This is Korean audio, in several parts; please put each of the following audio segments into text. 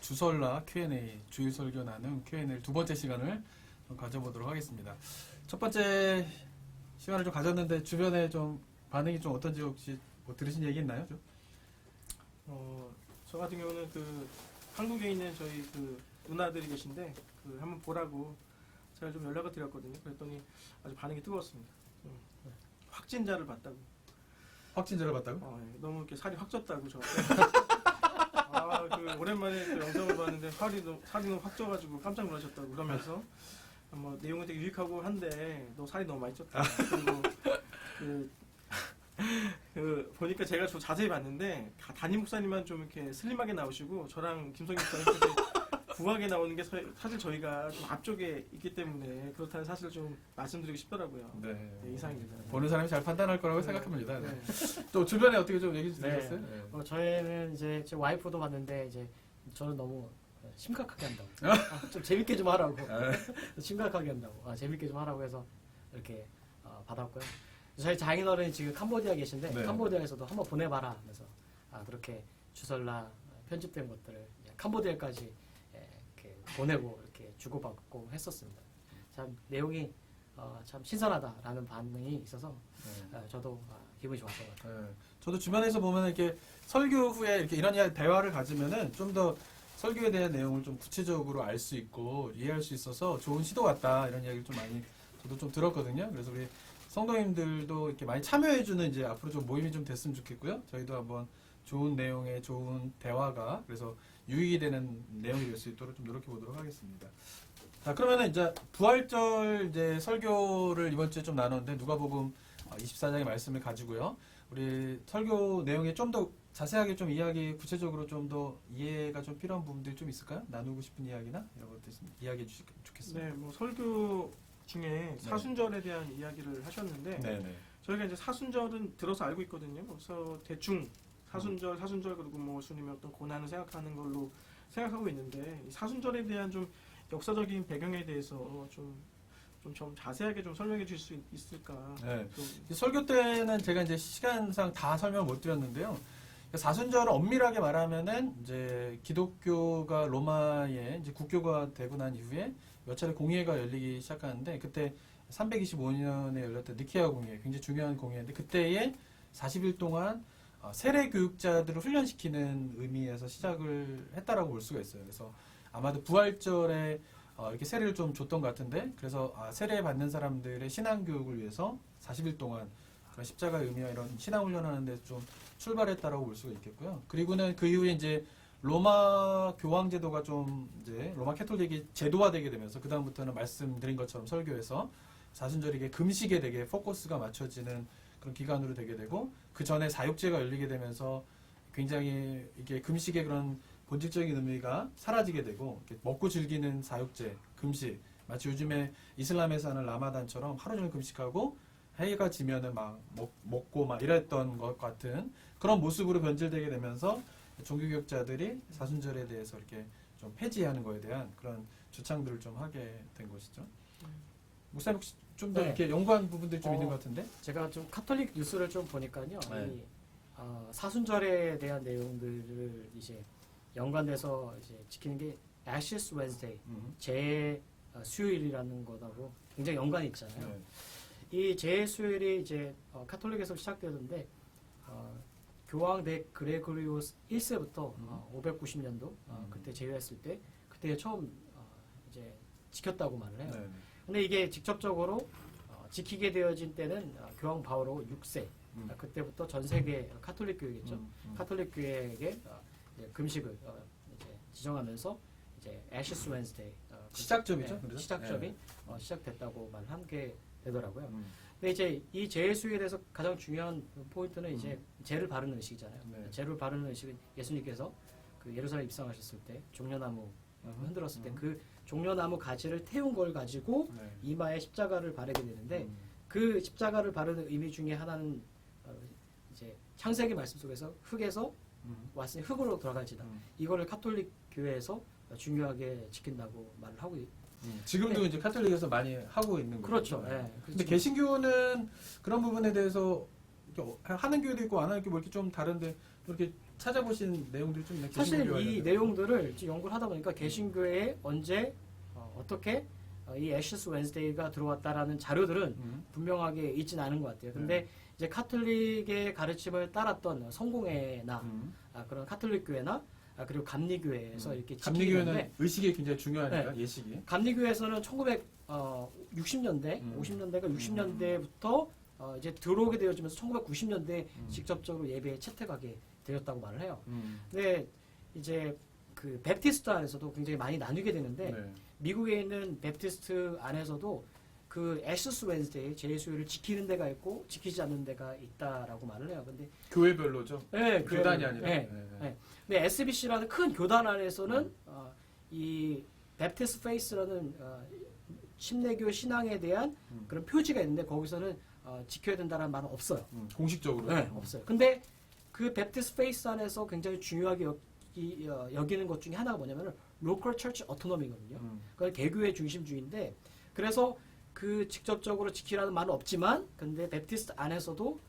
주설라 Q&A, 주일 설교 나눔 Q&A 두 번째 시간을 좀 가져보도록 하겠습니다. 첫 번째 시간을 좀 가졌는데 주변에 좀 반응이 좀 어떤지 혹시 뭐 들으신 얘기 있나요? 좀? 저 같은 경우는 그 한국에 있는 저희 그 누나들이 계신데 그 한번 보라고 제가 좀 연락을 드렸거든요. 그랬더니 아주 반응이 뜨거웠습니다. 확진자를 봤다고. 확진자를 봤다고? 예, 너무 이렇게 살이 확 쪘다고 저. 그 오랜만에 그 영상을 봤는데 살이 너무 확 쪄가지고 깜짝 놀라셨다고 그러면서 뭐 내용은 되게 유익하고 한데 너 살이 너무 많이 쪘다. 그리고 그 보니까 제가 좀 자세히 봤는데 담임 목사님만 좀 이렇게 슬림하게 나오시고 저랑 김성희 목사님 이렇게 부하게 나오는 게 사실 저희가 좀 앞쪽에 있기 때문에 그렇다는 사실을 좀 말씀드리고 싶더라고요. 네. 이상입니다. 보는 사람이 잘 판단할 거라고 네. 생각합니다. 네. 네. 또 주변에 어떻게 좀 얘기 네. 들으셨어요? 네. 저희는 이제 제 와이프도 봤는데 이제 저는 너무 심각하게 한다고. 좀 재밌게 좀 하라고. 심각하게 한다고. 재밌게 좀 하라고 해서 이렇게 받았고요. 저희 장인어른이 지금 캄보디아 계신데 네. 캄보디아에서도 한번 보내봐라 하면서 그렇게 주설라 편집된 것들을 캄보디아까지 이렇게 보내고 이렇게 주고받고 했었습니다. 참 내용이 참 신선하다라는 반응이 있어서 저도 기분이 좋았던 것 같아요. 네. 저도 주변에서 보면 이렇게 설교 후에 이렇게 이런 대화를 가지면은 좀 더 설교에 대한 내용을 좀 구체적으로 알 수 있고 이해할 수 있어서 좋은 시도 같다 이런 이야기를 좀 많이 저도 좀 들었거든요. 그래서 우리 성도님들도 이렇게 많이 참여해주는 이제 앞으로 좀 모임이 좀 됐으면 좋겠고요. 저희도 한번 좋은 내용의 좋은 대화가 그래서 유익이 되는 내용이 될 수 있도록 좀 노력해 보도록 하겠습니다. 자, 그러면은 이제 부활절 이제 설교를 이번 주에 좀 나눴는데 누가복음 24장의 말씀을 가지고요. 우리 설교 내용에 좀 더 자세하게 좀 이야기 구체적으로 좀 더 이해가 좀 필요한 부분들이 좀 있을까요? 나누고 싶은 이야기나 이런 것들 이야기해 주시면 좋겠습니다. 네, 뭐 설교 중에 사순절에 대한 이야기를 하셨는데 네네. 저희가 이제 사순절은 들어서 알고 있거든요. 그래서 대충 사순절 그리고 뭐 예수님의 어떤 고난을 생각하는 걸로 생각하고 있는데 이 사순절에 대한 좀 역사적인 배경에 대해서 좀 자세하게 좀 설명해 주실 수 있을까? 네. 좀 설교 때는 제가 이제 시간상 다 설명을 못 드렸는데요. 사순절을 엄밀하게 말하면은 이제 기독교가 로마에 이제 국교가 되고 난 이후에 몇 차례 공회가 열리기 시작하는데 그때 325년에 열렸던 니케아 공회, 굉장히 중요한 공회인데 그때에 40일 동안 세례 교육자들을 훈련시키는 의미에서 시작을 했다라고 볼 수가 있어요. 그래서 아마도 부활절에 이렇게 세례를 좀 줬던 것 같은데 그래서 세례 받는 사람들의 신앙 교육을 위해서 40일 동안 십자가의 의미와 이런 신앙 훈련하는 데 좀 출발했다라고 볼 수가 있겠고요. 그리고는 그 이후에 이제 로마 교황 제도가 좀 이제 로마 캐톨릭이 제도화되게 되면서 그 다음부터는 말씀드린 것처럼 설교에서 사순절이 금식에 되게 포커스가 맞춰지는 그런 기간으로 되게 되고 그 전에 사육제가 열리게 되면서 굉장히 이게 금식의 그런 본질적인 의미가 사라지게 되고 먹고 즐기는 사육제, 금식 마치 요즘에 이슬람에서 하는 라마단처럼 하루 종일 금식하고 해가 지면은 막 먹고 막 이랬던 것 같은 그런 모습으로 변질되게 되면서 종교개혁자들이 사순절에 대해서 이렇게 좀 폐지하는 거에 대한 그런 주창들을 좀 하게 된 것이죠. 목사님 혹시 좀 더 네. 이렇게 연구한 부분들이 좀 있는 것 같은데? 제가 좀 카톨릭 뉴스를 좀 보니까요. 네. 이, 사순절에 대한 내용들을 이제 연관돼서 이제 지키는 게 Ashes Wednesday, 제 수요일이라는 것하고 굉장히 연관이 있잖아요. 네. 이 제 수요일이 이제 카톨릭에서 시작되는데 교황 그레고리오스 1세부터 590년도 그때 제외했을 때 그때 처음 이제 지켰다고 말을 해요. 네. 근데 이게 직접적으로 지키게 되어진 때는 교황 바오로 6세 그때부터 전 세계 카톨릭 교회겠죠. 카톨릭 교회에게 이제 금식을 이제 지정하면서 이제 애시스 웬스데이 시작점이죠. 그래서? 시작점이 시작됐다고 말하게 되더라고요. 근데 이제 이 제수에 대해서 가장 중요한 포인트는 이제 제를 바르는 의식이잖아요. 네. 제를 바르는 의식은 예수님께서 그 예루살렘 입성하셨을 때 종려나무 흔들었을 때 그 종려나무 가지를 태운 걸 가지고 네. 이마에 십자가를 바르게 되는데 그 십자가를 바르는 의미 중에 하나는 이제 창세기 말씀 속에서 흙에서 왔으니 흙으로 돌아갈지다. 이거를 카톨릭 교회에서 중요하게 지킨다고 말을 하고 지금도 네. 이제 카톨릭에서 많이 하고 있는 거죠. 그렇죠. 네. 근데 개신교는 그런 부분에 대해서 이렇게 하는 교회도 있고 안 하는 교회 뭐 이렇게 좀 다른데 또 이렇게 찾아보신 내용들이 좀 있나요? 사실 개신교와 이 관련된? 내용들을 지금 연구를 하다 보니까 개신교에 언제 어떻게 이 애쉬스 웬스데이가 들어왔다라는 자료들은 음. 분명하게 있지는 않은 것 같아요. 근데 이제 카톨릭의 가르침을 따랐던 성공회나 그런 카톨릭 교회나 그리고 감리교회에서 이렇게 감리교회는 지키는데 의식이 굉장히 중요하니까 예식이. 감리교회에서는 1960년대, 50년대가 60년대부터 이제 들어오게 되어지면서 1990년대에 직접적으로 예배에 채택하게 되었다고 말을 해요. 근데 이제 그 베프티스트 안에서도 굉장히 많이 나뉘게 되는데 네. 미국에 있는 베프티스트 안에서도 그 애쉬스 웬스데이 제수요를 지키는 데가 있고 지키지 않는 데가 있다라고 말을 해요. 근데 교회별로죠. 네, 교단이 아니라. 네. 네. 근데 SBC라는 큰 교단 안에서는 이 베프티스트 페이스라는 침례교 신앙에 대한 그런 표지가 있는데 거기서는 지켜야 된다는 말은 없어요. 공식적으로. 네, 없어요. 근데 그 베프티스트 페이스 안에서 굉장히 중요하게 여기는 것 중에 하나가 뭐냐면은 로컬 처치 어토노미거든요. 그건 개교의 중심주의인데 그래서 그 직접적으로 지키라는 말은 없지만 근데 베프티스트 안에서도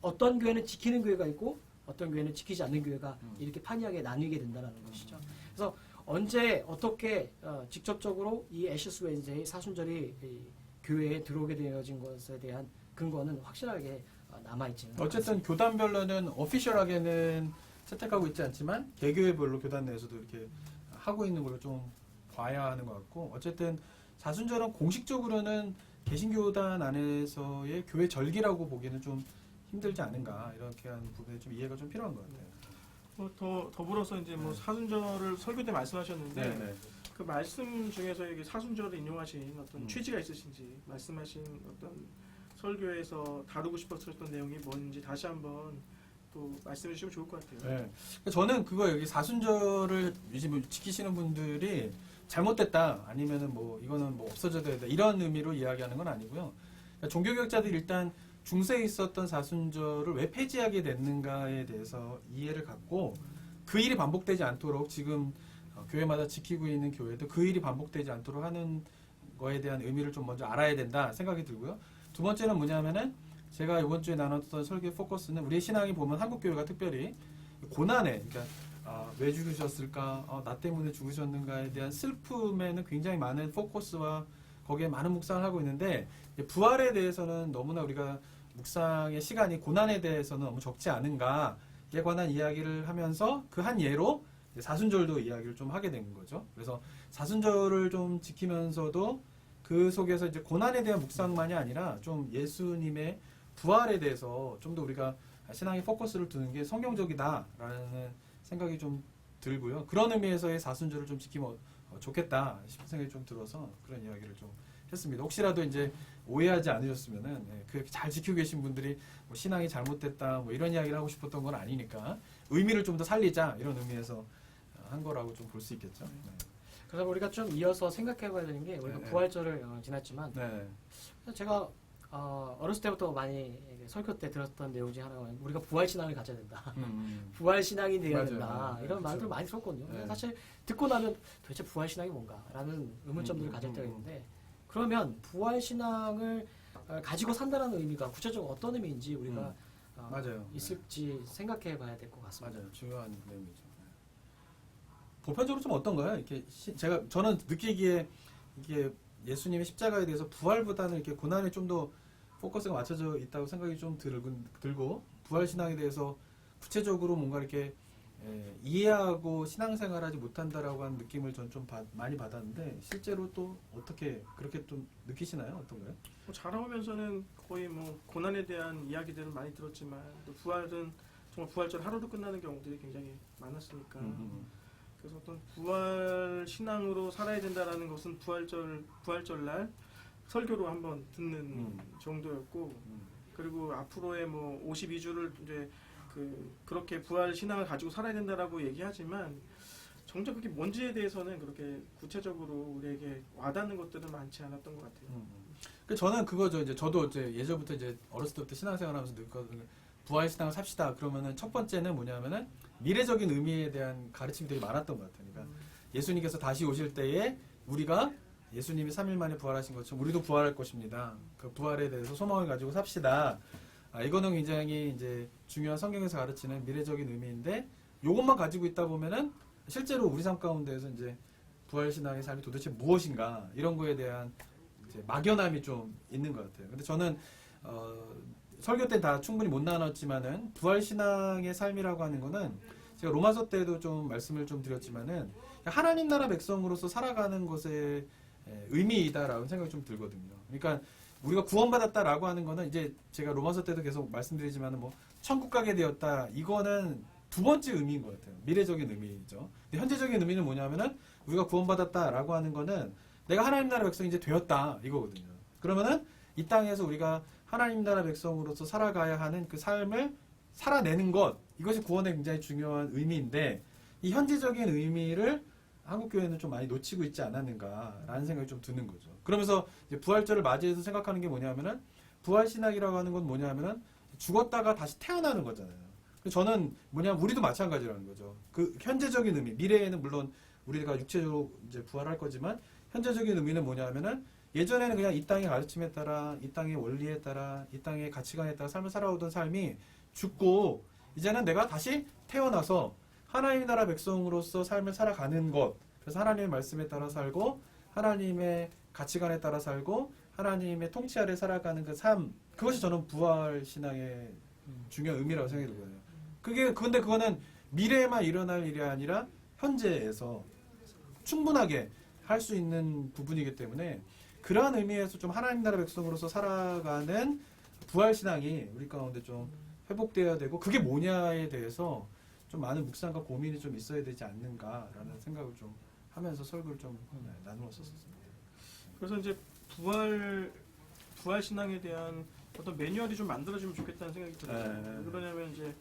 어떤 교회는 지키는 교회가 있고 어떤 교회는 지키지 않는 교회가 이렇게 판이하게 나뉘게 된다는 것이죠. 그래서 언제 어떻게 직접적으로 이 애쉬스 웬스데이 사순절이 이 교회에 들어오게 되어진 것에 대한 근거는 확실하게 남아있지는 어쨌든 교단별로는 오피셜하게는 채택하고 있지 않지만 개교회별로 교단 내에서도 이렇게 하고 있는 걸로 좀 봐야 하는 것 같고 어쨌든 사순절은 공식적으로는 개신교단 안에서의 교회 절기라고 보기에는 좀 힘들지 않은가 이렇게 하는 부분에 좀 이해가 좀 필요한 것 같아요. 더 더불어서 이제 뭐 사순절을 설교 때 말씀하셨는데 네. 그 말씀 중에서 이게 사순절을 인용하신 어떤 음. 취지가 있으신지 말씀하신 어떤 설교에서 다루고 싶었던 내용이 뭔지 다시 한번 또 말씀해 주시면 좋을 것 같아요. 네. 저는 그거 여기 사순절을 요즘 지키시는 분들이 잘못됐다 아니면은 뭐 이거는 뭐 없어져야 된다 이런 의미로 이야기하는 건 아니고요. 그러니까 종교개혁자들이 일단 중세에 있었던 사순절을 왜 폐지하게 됐는가에 대해서 이해를 갖고 그 일이 반복되지 않도록 지금 교회마다 지키고 있는 교회도 그 일이 반복되지 않도록 하는 거에 대한 의미를 좀 먼저 알아야 된다 생각이 들고요. 두 번째는 뭐냐면은 제가 이번 주에 나눴던 설교의 포커스는 우리의 신앙이 보면 한국 교회가 특별히 고난에 그러니까 왜 죽으셨을까, 나 때문에 죽으셨는가에 대한 슬픔에는 굉장히 많은 포커스와 거기에 많은 묵상을 하고 있는데 부활에 대해서는 너무나 우리가 묵상의 시간이 고난에 대해서는 너무 적지 않은가에 관한 이야기를 하면서 그 한 예로 사순절도 이야기를 좀 하게 된 거죠. 그래서 사순절을 좀 지키면서도 그 속에서 이제 고난에 대한 묵상만이 아니라 좀 예수님의 부활에 대해서 좀 더 우리가 신앙의 포커스를 두는 게 성경적이다라는 생각이 좀 들고요. 그런 의미에서의 사순절을 좀 지키면 좋겠다 싶은 생각이 좀 들어서 그런 이야기를 좀 했습니다. 혹시라도 이제 오해하지 않으셨으면은 그렇게 잘 지키고 계신 분들이 뭐 신앙이 잘못됐다 뭐 이런 이야기를 하고 싶었던 건 아니니까 의미를 좀 더 살리자 이런 의미에서 한 거라고 좀 볼 수 있겠죠. 네. 그래서 우리가 좀 이어서 생각해봐야 되는 게 우리가 네. 부활절을 지났지만 네. 제가 어렸을 때부터 많이 설교 때 들었던 내용 중에 하나가 우리가 부활 신앙을 가져야 된다. 부활 신앙이 되어야 맞아요. 된다. 네, 이런 그렇죠. 말들 많이 들었거든요. 네. 사실 듣고 나면 도대체 부활 신앙이 뭔가라는 의문점들을 가질 때가 있는데 그러면 부활 신앙을 가지고 산다는 의미가 구체적으로 어떤 의미인지 우리가 맞아요. 있을지 생각해 봐야 될 것 같습니다. 맞아요. 중요한 내용이죠. 보편적으로 좀 어떤가요? 이렇게 저는 느끼기에 이게 예수님의 십자가에 대해서 부활보다는 이렇게 고난에 좀 더 포커스가 맞춰져 있다고 생각이 좀 들고 부활 신앙에 대해서 구체적으로 뭔가 이렇게 이해하고 신앙생활하지 못한다라고 하는 느낌을 전 좀 많이 받았는데 실제로 또 어떻게 그렇게 좀 느끼시나요? 어떤가요? 뭐 자라오면서는 거의 뭐 고난에 대한 이야기들은 많이 들었지만 또 부활은 정말 부활절 하루로 끝나는 경우들이 굉장히 많았으니까 그래서 어떤 부활 신앙으로 살아야 된다라는 것은 부활절날 설교로 한번 듣는 정도였고 그리고 앞으로의 뭐 52주를 이제 그렇게 부활 신앙을 가지고 살아야 된다라고 얘기하지만 정작 그게 뭔지에 대해서는 그렇게 구체적으로 우리에게 와닿는 것들은 많지 않았던 것 같아요. 저는 그거죠. 이제 저도 이제 예전부터 이제 어렸을 때부터 신앙생활하면서 느꼈거든요. 부활 신앙을 삽시다. 그러면은 첫 번째는 뭐냐면은 미래적인 의미에 대한 가르침이 되게 많았던 것 같아요. 그러니까 예수님께서 다시 오실 때에 우리가 예수님이 3일 만에 부활하신 것처럼 우리도 부활할 것입니다. 그 부활에 대해서 소망을 가지고 삽시다. 이거는 굉장히 이제 중요한 성경에서 가르치는 미래적인 의미인데 요것만 가지고 있다 보면은 실제로 우리 삶 가운데에서 이제 부활신앙의 삶이 도대체 무엇인가 이런 거에 대한 이제 막연함이 좀 있는 것 같아요. 근데 저는 설교 때 다 충분히 못 나눴지만은 부활신앙의 삶이라고 하는 거는 제가 로마서 때도 좀 말씀을 좀 드렸지만은 하나님 나라 백성으로서 살아가는 것의 의미이다라고 생각이 좀 들거든요. 그러니까 우리가 구원받았다라고 하는 거는 이제 제가 로마서 때도 계속 말씀드리지만은 뭐 천국 가게 되었다 이거는 두 번째 의미인 것 같아요. 미래적인 의미죠. 근데 현재적인 의미는 뭐냐면은 우리가 구원받았다라고 하는 거는 내가 하나님 나라 백성이 이제 되었다 이거거든요. 그러면은 이 땅에서 우리가 하나님 나라 백성으로서 살아가야 하는 그 삶을 살아내는 것 이것이 구원의 굉장히 중요한 의미인데 이 현재적인 의미를 한국교회는 좀 많이 놓치고 있지 않았는가라는 생각이 좀 드는 거죠. 그러면서 이제 부활절을 맞이해서 생각하는 게 뭐냐면은 부활신학이라고 하는 건 뭐냐면은 죽었다가 다시 태어나는 거잖아요. 저는 뭐냐면 우리도 마찬가지라는 거죠. 그 현재적인 의미, 미래에는 물론 우리가 육체적으로 이제 부활할 거지만 현재적인 의미는 뭐냐면은 예전에는 그냥 이 땅의 가르침에 따라, 이 땅의 원리에 따라, 이 땅의 가치관에 따라 삶을 살아오던 삶이 죽고 이제는 내가 다시 태어나서 하나님의 나라 백성으로서 삶을 살아가는 것. 그래서 하나님의 말씀에 따라 살고 하나님의 가치관에 따라 살고 하나님의 통치 아래 살아가는 그 삶. 그것이 저는 부활 신앙의 중요한 의미라고 생각이 들거든요. 근데 그거는 미래에만 일어날 일이 아니라 현재에서 충분하게 할 수 있는 부분이기 때문에 그러한 의미에서 좀 하나님 나라 백성으로서 살아가는 부활 신앙이 우리 가운데 좀 회복되어야 되고 그게 뭐냐에 대해서 좀 많은 묵상과 고민이 좀 있어야 되지 않는가라는 생각을 좀 하면서 설교를 좀 나누었었습니다. 그래서 이제 부활 신앙에 대한 어떤 매뉴얼이 좀 만들어지면 좋겠다는 생각이 들어요. 네. 왜 그러냐면 이제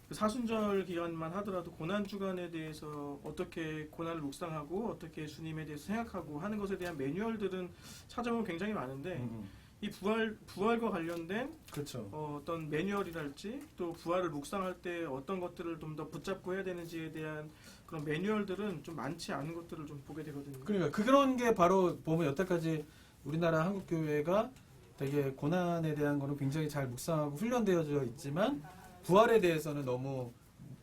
그 사순절 기간만 하더라도 고난 주간에 대해서 어떻게 고난을 묵상하고 어떻게 주님에 대해서 생각하고 하는 것에 대한 매뉴얼들은 찾아보면 굉장히 많은데 이 부활과 관련된 그렇죠. 어떤 매뉴얼이랄지 또 부활을 묵상할 때 어떤 것들을 좀 더 붙잡고 해야 되는지에 대한 그런 매뉴얼들은 좀 많지 않은 것들을 좀 보게 되거든요. 그러니까 그런 게 바로 보면 여태까지 우리나라 한국 교회가 되게 고난에 대한 거는 굉장히 잘 묵상하고 훈련되어져 있지만 부활에 대해서는 너무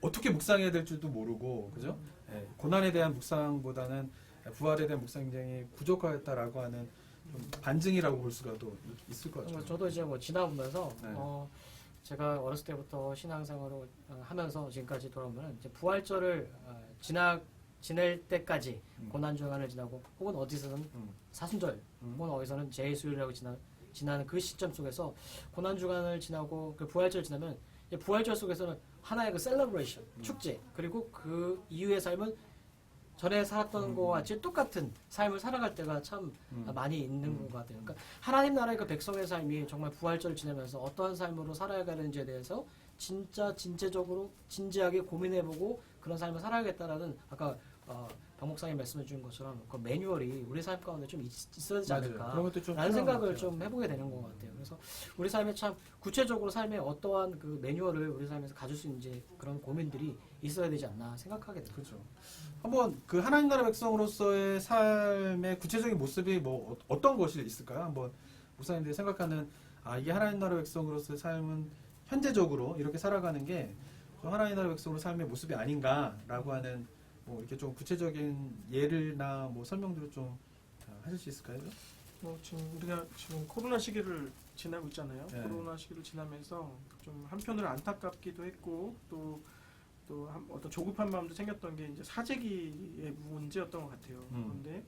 어떻게 묵상해야 될 줄도 모르고 그죠? 예, 고난에 대한 묵상보다는 부활에 대한 묵상이 굉장히 부족하였다라고 하는 좀 반증이라고 볼 수가 또 있을 것 같아요. 저도 이제 뭐 지나보면서 네. 제가 어렸을 때부터 신앙생활을 하면서 지금까지 돌아보면 이제 부활절을 지낼 때까지 고난 주간을 지나고 혹은 어디서든 사순절 혹은 어디서는 제수일이라고 지나는 그 시점 속에서 고난 주간을 지나고 그 부활절 지나면 이제 부활절 속에서는 하나의 그 셀러브레이션 축제 그리고 그 이후의 삶은 전에 살았던 것과 같이 똑같은 삶을 살아갈 때가 참 많이 있는 것 같아요. 그러니까 하나님 나라의 그 백성의 삶이 정말 부활절을 지내면서 어떠한 삶으로 살아야 하는지에 대해서 진짜 진지하게 고민해보고 그런 삶을 살아야겠다라는 아까 박 목사님 말씀해 주신 것처럼 그 매뉴얼이 우리 삶 가운데 좀 있어야 되지 않을까 그런 것도 좀 라는 필요한 생각을 것 같아요. 좀 해보게 되는 것 같아요. 그래서 우리 삶에 참 구체적으로 삶에 어떠한 그 매뉴얼을 우리 삶에서 가질 수 있는지 그런 고민들이 있어야 되지 않나 생각하게 됩니다. 그렇죠. 한번 그 하나님 나라 백성으로서의 삶의 구체적인 모습이 뭐 어떤 것이 있을까요? 한번 목사님들이 생각하는 이게 하나님 나라 백성으로서의 삶은 현재적으로 이렇게 살아가는 게 하나님 나라 백성으로 삶의 모습이 아닌가라고 하는 뭐 이렇게 좀 구체적인 예를나 뭐 설명들을 좀 하실 수 있을까요? 지금 우리가 지금 코로나 시기를 지나고 있잖아요. 네. 코로나 시기를 지나면서 좀 한편으로 안타깝기도 했고 또 어떤 조급한 마음도 생겼던 게 이제 사재기의 문제였던 것 같아요. 그런데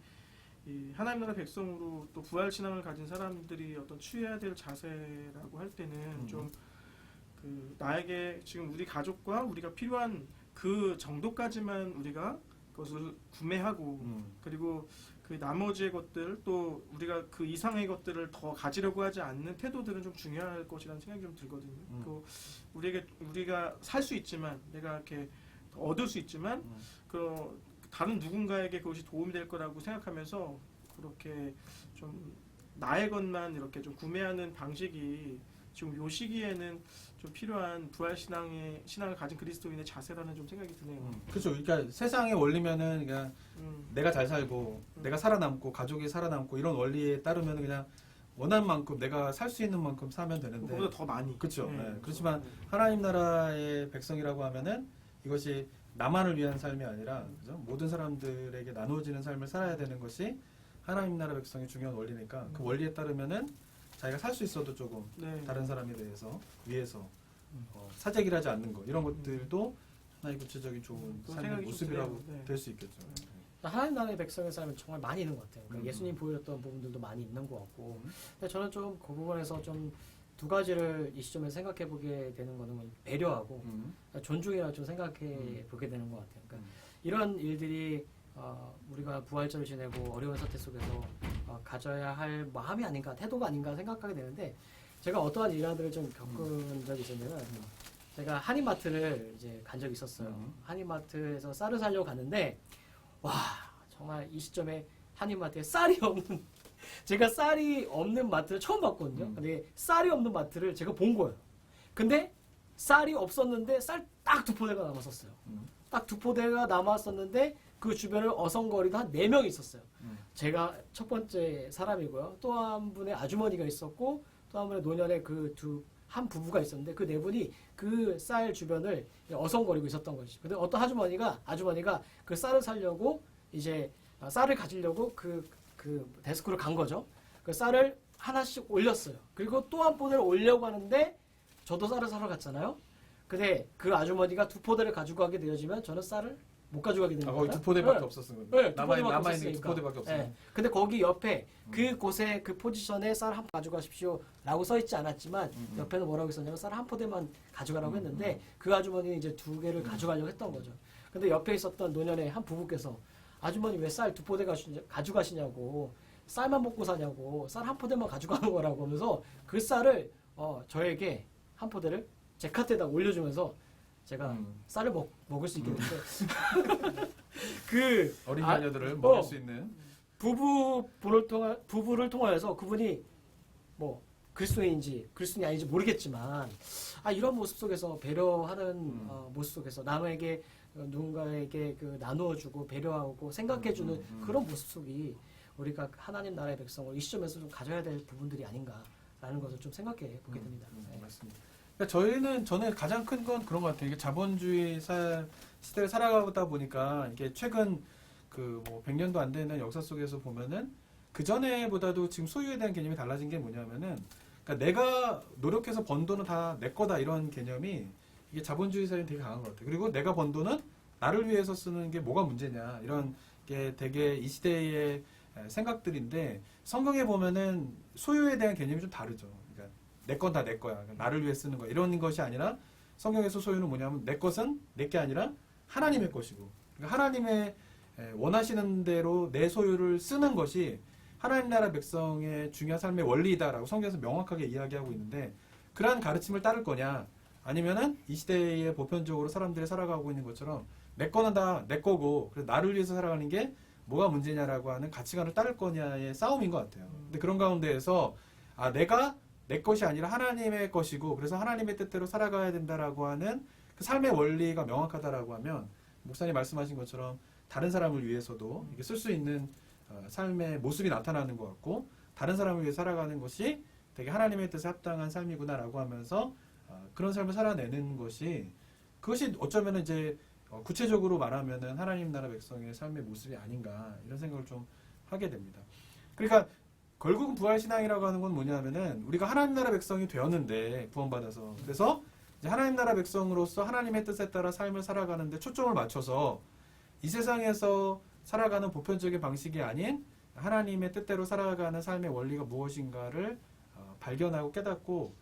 이 하나님 나라 백성으로 또 부활 신앙을 가진 사람들이 어떤 취해야 될 자세라고 할 때는 좀 그 나에게 지금 우리 가족과 우리가 필요한 그 정도까지만 우리가 그것을 구매하고 그리고 그 나머지의 것들 또 우리가 그 이상의 것들을 더 가지려고 하지 않는 태도들은 좀 중요할 것이라는 생각이 좀 들거든요. 그 우리가 살 수 있지만 내가 이렇게 얻을 수 있지만 그 다른 누군가에게 그것이 도움이 될 거라고 생각하면서 그렇게 좀 나의 것만 이렇게 좀 구매하는 방식이 지금 요 시기에는 좀 필요한 부활 신앙을 가진 그리스도인의 자세라는 좀 생각이 드네요. 그렇죠. 그러니까 세상의 원리면은 그냥 내가 잘 살고 내가 살아남고 가족이 살아남고 이런 원리에 따르면 그냥 원하는 만큼 내가 살 수 있는 만큼 사면 되는데 그보다 더 많이. 그렇죠. 네. 네. 그렇지만 하나님 나라의 백성이라고 하면은 이것이 나만을 위한 삶이 아니라 그죠? 모든 사람들에게 나누어지는 삶을 살아야 되는 것이 하나님 나라 백성의 중요한 원리니까 그 원리에 따르면은 자기가 살 수 있어도 조금 네. 다른 사람에 대해서 위해서 사재기하지 않는 것 이런 것들도 하나의 구체적인 좋은 또 삶의 생각이 좀 모습이라고 드네요. 네. 될 수 있겠죠. 하나님 나라의 백성의 삶은 정말 많이 있는 것 같아요. 그러니까 음. 예수님 보여줬던 부분들도 많이 있는 것 같고. 음. 근데 저는 좀 그 부분에서 좀 두 가지를 이 시점에 생각해 보게 되는 거는 배려하고 존중이라 좀 생각해 보게 되는 것 같아요. 그러니까 이런 일들이 우리가 부활절을 지내고 어려운 사태 속에서 가져야 할 마음이 아닌가, 태도가 아닌가 생각하게 되는데 제가 어떠한 일화들을 좀 겪은 적이 있었냐면 제가 한인마트를 이제 간 적이 있었어요. 한인마트에서 쌀을 사려고 갔는데 와 정말 이 시점에 한인마트에 쌀이 없는 제가 쌀이 없는 마트를 처음 봤거든요. 근데 쌀이 없는 마트를 제가 본 거예요. 근데 쌀이 없었는데 쌀 딱 두 포대가 남았었어요. 딱 두 포대가 남았었는데 그 주변을 어성거리던 한 4명이 있었어요. 제가 첫 번째 사람이고요. 또 한 분의 아주머니가 있었고 또 한 분의 노년의 한 부부가 있었는데 그 네 분이 그 쌀 주변을 어성거리고 있었던 것이죠. 근데 어떤 아주머니가 그 쌀을 사려고 이제 쌀을 가지려고 그 데스크로 간 거죠. 그 쌀을 하나씩 올렸어요. 그리고 또 한 포대를 올려고 하는데 저도 쌀을 사러 갔잖아요. 근데 그 아주머니가 두 포대를 가지고 가게 되어지면 저는 쌀을 못 가져가게 되는 거예요. 거기 두 포대밖에 네. 없었던 네, 거예요. 두 포대밖에 남아있는 게 두 없었으니까. 포대밖에 없어요. 네. 근데 거기 옆에 그 곳에 그 포지션에 쌀 한 가져가십시오 라고 써 있지 않았지만 옆에는 뭐라고 있었냐면 쌀 한 포대만 가져가라고 했는데 그 아주머니는 이제 두 개를 가져가려고 했던 거죠. 근데 옆에 있었던 노년의 한 부부께서 아주머니 왜 쌀 두 포대 가져가시냐고 쌀만 먹고 사냐고 쌀 한 포대만 가져가는 거라고 하면서 그 쌀을 저에게 한 포대를 제 카트에다 올려주면서 제가 쌀을 먹을 수 있게 됐는데 그 어린 아, 자녀들을 먹일 수 있는 부부를 통하여서 그분이 뭐 그리스도인지 그리스도인이 아닌지 모르겠지만 이런 모습 속에서 배려하는 모습 속에서 남에게 누군가에게 나누어주고 배려하고 생각해주는 그런 모습 속이 우리가 하나님 나라의 백성을 이 시점에서 좀 가져야 될 부분들이 아닌가라는 것을 좀 생각해 보게 됩니다. 네. 맞습니다. 그러니까 저는 가장 큰 건 그런 것 같아요. 이게 자본주의 시대를 살아가다 보니까 이게 최근 뭐 100년도 안 되는 역사 속에서 보면은 그 전에보다도 지금 소유에 대한 개념이 달라진 게 뭐냐면은 그러니까 내가 노력해서 번 돈은 다 내 거다 이런 개념이 이게 자본주의 사회는 되게 강한 것 같아요. 그리고 내가 번 돈은 나를 위해서 쓰는 게 뭐가 문제냐 이런 게 되게 이 시대의 생각들인데 성경에 보면은 소유에 대한 개념이 좀 다르죠. 그러니까 내 건 다 내 거야. 그러니까 나를 위해 쓰는 거야. 이런 것이 아니라 성경에서 소유는 뭐냐면 내 것은 내 게 아니라 하나님의 것이고 그러니까 하나님의 원하시는 대로 내 소유를 쓰는 것이 하나님 나라 백성의 중요한 삶의 원리이다라고 성경에서 명확하게 이야기하고 있는데 그러한 가르침을 따를 거냐 아니면은 이 시대에 보편적으로 사람들이 살아가고 있는 것처럼 내 거는 다 내 거고 그래서 나를 위해서 살아가는 게 뭐가 문제냐라고 하는 가치관을 따를 거냐의 싸움인 것 같아요. 근데 그런 가운데에서 내가 내 것이 아니라 하나님의 것이고 그래서 하나님의 뜻대로 살아가야 된다라고 하는 그 삶의 원리가 명확하다라고 하면 목사님 말씀하신 것처럼 다른 사람을 위해서도 이게 쓸 수 있는 삶의 모습이 나타나는 것 같고 다른 사람을 위해 살아가는 것이 되게 하나님의 뜻에 합당한 삶이구나라고 하면서 그런 삶을 살아내는 것이 그것이 어쩌면 이제 구체적으로 말하면은 하나님 나라 백성의 삶의 모습이 아닌가 이런 생각을 좀 하게 됩니다. 그러니까 결국은 부활신앙이라고 하는 건 뭐냐면은 우리가 하나님 나라 백성이 되었는데 구원받아서 그래서 이제 하나님 나라 백성으로서 하나님의 뜻에 따라 삶을 살아가는데 초점을 맞춰서 이 세상에서 살아가는 보편적인 방식이 아닌 하나님의 뜻대로 살아가는 삶의 원리가 무엇인가를 발견하고 깨닫고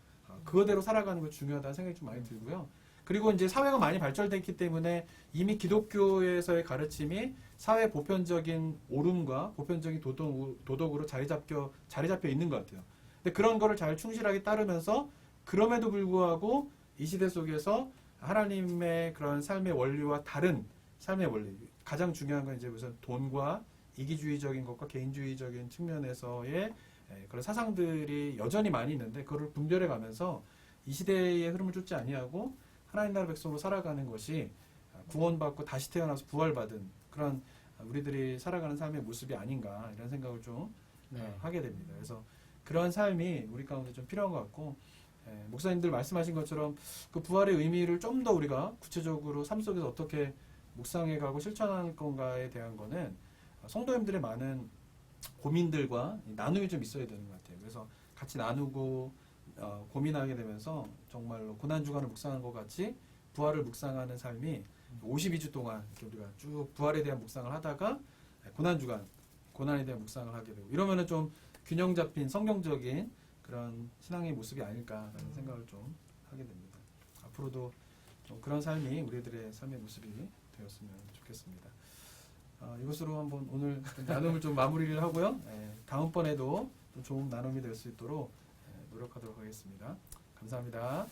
그거대로 살아가는 게 중요하다는 생각이 좀 많이 들고요. 그리고 이제 사회가 많이 발전됐기 때문에 이미 기독교에서의 가르침이 사회 보편적인 옳음과 보편적인 도덕으로 자리 잡혀 있는 것 같아요. 근데 그런 거를 잘 충실하게 따르면서 그럼에도 불구하고 이 시대 속에서 하나님의 그런 삶의 원리와 다른 삶의 원리, 가장 중요한 건 이제 무슨 돈과 이기주의적인 것과 개인주의적인 측면에서의 그런 사상들이 여전히 많이 있는데 그거를 분별해 가면서 이 시대의 흐름을 쫓지 아니하고 하나님 나라 백성으로 살아가는 것이 구원받고 다시 태어나서 부활받은 그런 우리들이 살아가는 삶의 모습이 아닌가 이런 생각을 좀 하게 됩니다. 그래서 그런 삶이 우리 가운데 좀 필요한 것 같고 목사님들 말씀하신 것처럼 그 부활의 의미를 좀 더 우리가 구체적으로 삶 속에서 어떻게 묵상해가고 실천할 건가에 대한 거는 성도님들의 많은 고민들과 나눔이 좀 있어야 되는 것 같아요. 그래서 같이 나누고 고민하게 되면서 정말로 고난주간을 묵상한 것 같이 부활을 묵상하는 삶이 52주 동안 이렇게 우리가 쭉 부활에 대한 묵상을 하다가 고난주간, 고난에 대한 묵상을 하게 되고 이러면은 좀 균형 잡힌 성경적인 그런 신앙의 모습이 아닐까라는 생각을 좀 하게 됩니다. 앞으로도 좀 그런 삶이 우리들의 삶의 모습이 되었으면 좋겠습니다. 이것으로 한번 오늘 나눔을 좀 마무리를 하고요. 다음번에도 좀 좋은 나눔이 될 수 있도록 노력하도록 하겠습니다. 감사합니다.